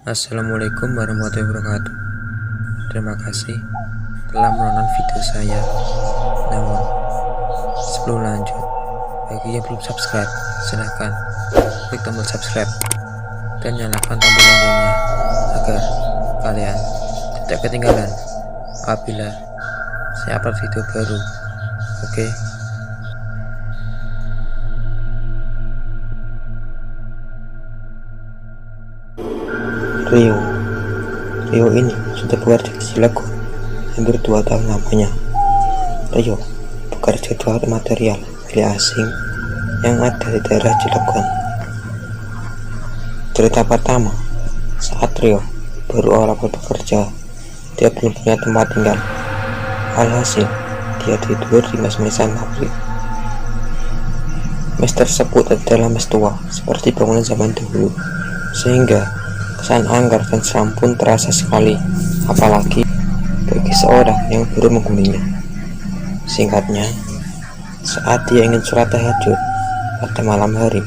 Assalamualaikum warahmatullahi wabarakatuh. Terima kasih telah menonton video saya. Namun sebelum lanjut, bagi yang belum subscribe, silahkan klik tombol subscribe dan nyalakan tombol loncengnya agar kalian tidak ketinggalan apabila saya upload video baru. Oke. Rio ini sudah bekerja di Cilegon hampir 2 tahun lamanya. Rio bekerja di warung material milik asing yang ada di daerah Cilegon. Cerita pertama, saat Rio baru awal bekerja, dia belum punya tempat tinggal. Alhasil, dia tidur di mes-mesan pabrik. Mes tersebut adalah mes tua seperti bangunan zaman dahulu, sehingga kesan angker dan seram pun terasa sekali, apalagi bagi seorang yang baru menghuninya. Singkatnya, saat dia ingin sholat tahajud pada malam hari,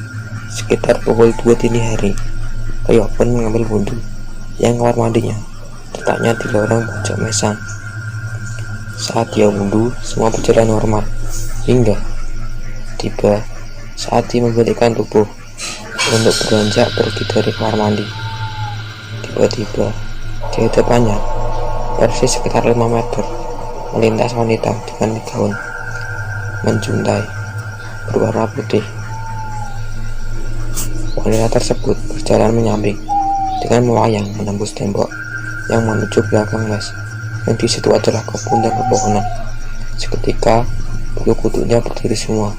sekitar pukul 2 dini hari, Rio pun mengambil wudhu yang kamar mandinya letaknya di lorong pojok mesan. Saat dia wudhu, semua berjalan normal, hingga tiba saat dia membalikkan tubuh untuk beranjak pergi dari kamar mandi. Tiba-tiba di depannya, persis sekitar 5 meter, melintas wanita dengan gaun menjuntai berwarna putih. Wanita tersebut berjalan menyamping dengan melayang menembus tembok yang menuju belakang mes, yang di situ adalah kebun dan pepohonan. Seketika bulu kuduknya berdiri semua.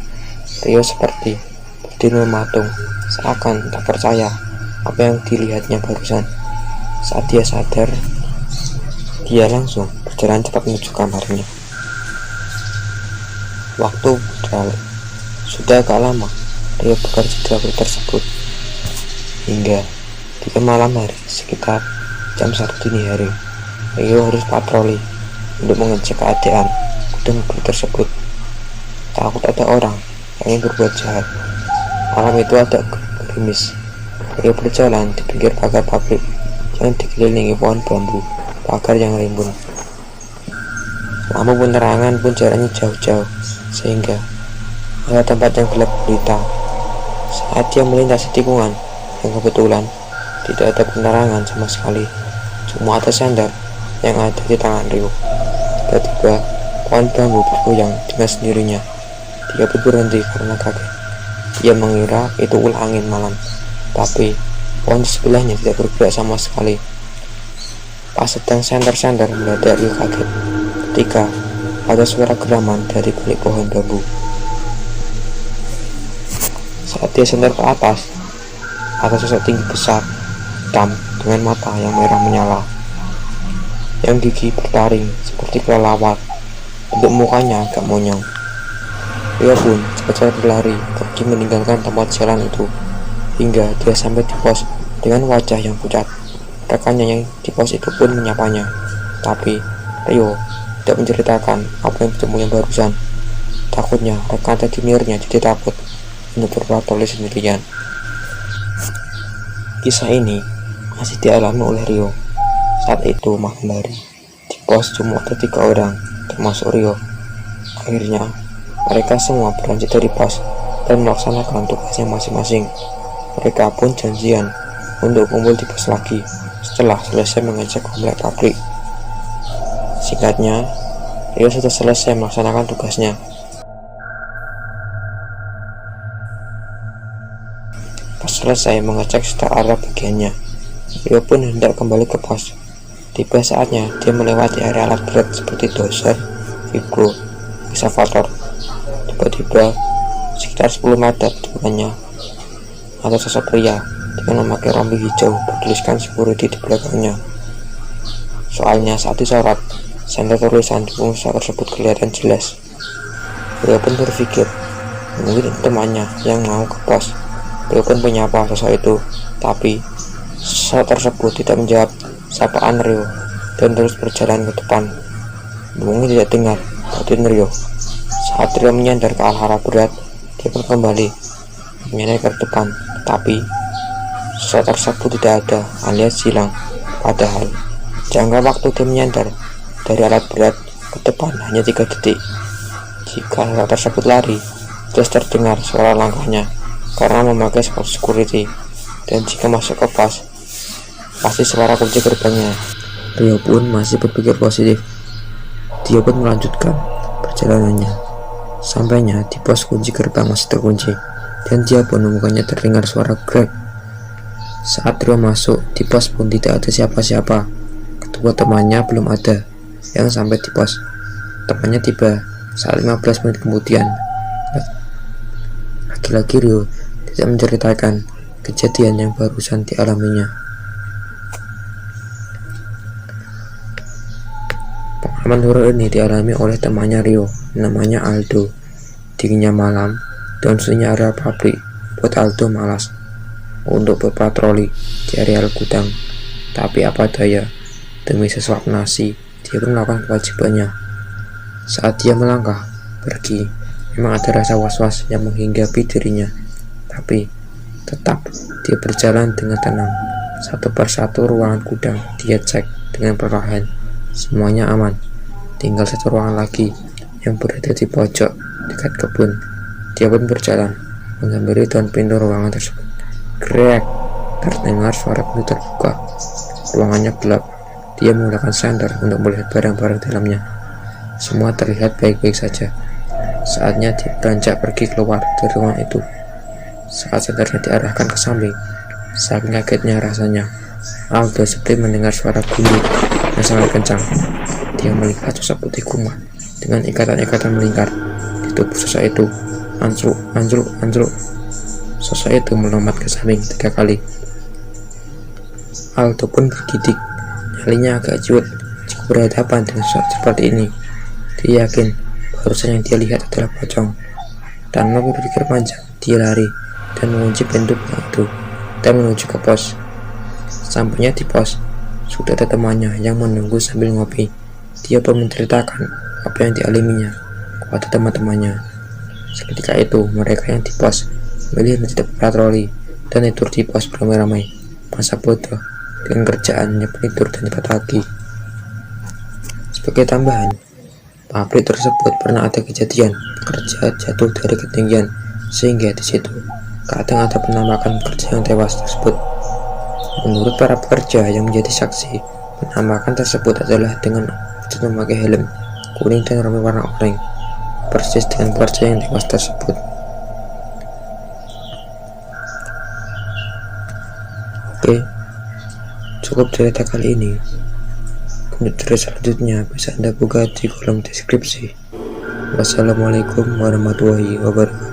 Rio seperti berdiri mematung, seakan tak percaya apa yang dilihatnya barusan. Saat dia sadar, dia langsung berjalan cepat menuju kamarnya. Waktu berlalu, sudah agak lama Rio bekerja di pabrik tersebut, hingga di malam hari sekitar jam 1 dini hari, Rio harus patroli untuk mengecek keadaan gudang pabrik tersebut. Takut ada orang yang ingin berbuat jahat. Malam itu agak gerimis. Rio berjalan di pinggir pagar pabrik yang dikelilingi pohon bambu, pagar yang rimbun. Lampu penerangan pun jaraknya jauh-jauh, sehingga ada tempat yang gelap gulita. Saat dia melintasi tikungan yang kebetulan tidak ada penerangan sama sekali, cuma ada senter yang ada di tangan Rio. Tiba-tiba pohon bambu bergoyang dengan sendirinya. Dia pun berhenti karena kaget. Dia mengira itu ulah angin malam, tapi pohon di sebelahnya tidak bergerak sama sekali. Pas sedang senter-senter, mendadak Rio kaget ketika ada suara geraman dari balik pohon bambu. Saat dia senter ke atas, ada sosok tinggi besar, hitam dengan mata yang merah menyala, yang gigi bertaring seperti kelelawar. Bentuk mukanya agak monyong. Rio pun cepat-cepat berlari pergi meninggalkan tempat jalan itu, hingga dia sampai di pos dengan wajah yang pucat. Rekannya yang di pos itu pun menyapanya, tapi Rio tidak menceritakan apa yang ditemui barusan. Takutnya rekan terdinirnya jadi takut untuk berpatroli sendirian. Kisah ini masih dialami oleh Rio. Saat itu malam hari, di pos cuma ada 3 orang, termasuk Rio. Akhirnya mereka semua beranjak dari pos dan melaksanakan tugasnya masing-masing. Mereka pun janjian untuk kumpul di pos lagi setelah selesai mengecek komplek pabrik. Singkatnya, Rio sudah selesai melaksanakan tugasnya. Pas selesai mengecek setiap area bagiannya, Rio pun hendak kembali ke pos. Tiba saatnya dia melewati area alat berat seperti dozer, vibro, excavator. Tiba-tiba sekitar 10 meter di depannya ada sosok pria dengan memakai rompi hijau bertuliskan security di belakangnya. Soalnya saat disorot, senter tulisan di pengusaha tersebut kelihatan jelas. Rio pun berpikir mungkin temannya yang mau ke pos. Rio pun menyapa sosok itu, tapi sosok tersebut tidak menjawab sapaan Rio dan terus berjalan ke depan. Mungkin tidak dengar batin Rio. Saat Rio menyandar ke arah berat, dia pun kembali menyandar ke depan, tapi Sosok tersebut tidak ada alias hilang. Padahal jangka waktu dia menyandar dari alat berat ke depan hanya 3 detik. Jika sosok tersebut lari, terus terdengar suara langkahnya karena memakai sepatu security. Dan jika masuk ke pos, pasti suara kunci gerbangnya. Rio pun masih berpikir positif. Dia pun melanjutkan perjalanannya. Sampainya di pos, kunci gerbang masih terkunci, dan dia pun menemukannya terdengar suara Greg. Saat Rio masuk, di pos pun tidak ada siapa-siapa. Kedua temannya belum ada yang sampai di pos. Temannya tiba saat 15 menit kemudian. Lagi-lagi Rio tidak menceritakan kejadian yang barusan dialaminya. Pengalaman horor ini dialami oleh temannya Rio, namanya Aldo. Dinginnya malam dan sunyinya area pabrik buat Aldo malas untuk berpatroli di area gudang. Tapi apa daya, demi sesuap nasi, dia pun melakukan kewajibannya. Saat dia melangkah pergi, memang ada rasa was-was yang menghinggapi dirinya. Tapi tetap dia berjalan dengan tenang. Satu persatu ruangan gudang dia cek dengan perlahan. Semuanya aman. Tinggal satu ruangan lagi yang berada di pojok dekat kebun. Dia pun berjalan menghampiri dan pintu ruangan tersebut. Krek, terdengar suara pintu terbuka. Ruangannya gelap. Dia menggunakan senter untuk melihat barang-barang dalamnya. Semua terlihat baik-baik saja. Saatnya dia beranjak pergi keluar dari ruangan itu. Saat senternya diarahkan ke samping, saking kagetnya rasanya, Aldo seperti mendengar suara gundu yang sangat kencang. Dia melihat sosok putih kumat dengan ikatan-ikatan melingkar di tubuh sosok itu. Anjluk, anjluk, anjluk. Sosok itu melompat ke samping 3 kali. Aldo pun bergidik. Nyalinya agak ciut jika berhadapan dengan sosok seperti ini. Dia yakin barusan yang dia lihat adalah pocong. Tanpa berpikir panjang, dia lari dan mengunci pintu belakang itu dan menuju ke pos. Sampainya di pos, sudah ada temannya yang menunggu sambil ngopi. Dia pun menceritakan apa yang dialaminya kepada teman-temannya. Seketika itu, mereka yang di pos memilih untuk tidak berpatroli dan tidur di pos beramai-ramai. Masa bodoh dengan kerjaannya penidur dan cepat pagi. Sebagai tambahan, pabrik tersebut pernah ada kejadian pekerja jatuh dari ketinggian, sehingga di situ kadang ada penampakan pekerja yang tewas tersebut. Menurut para pekerja yang menjadi saksi, penampakan tersebut adalah dengan memakai helm kuning dan rompi warna oranye, persis dengan pekerja yang tewas tersebut. Oke, cukup cerita kali ini. Untuk cerita selanjutnya bisa Anda buka di kolom deskripsi. Wassalamualaikum warahmatullahi wabarakatuh.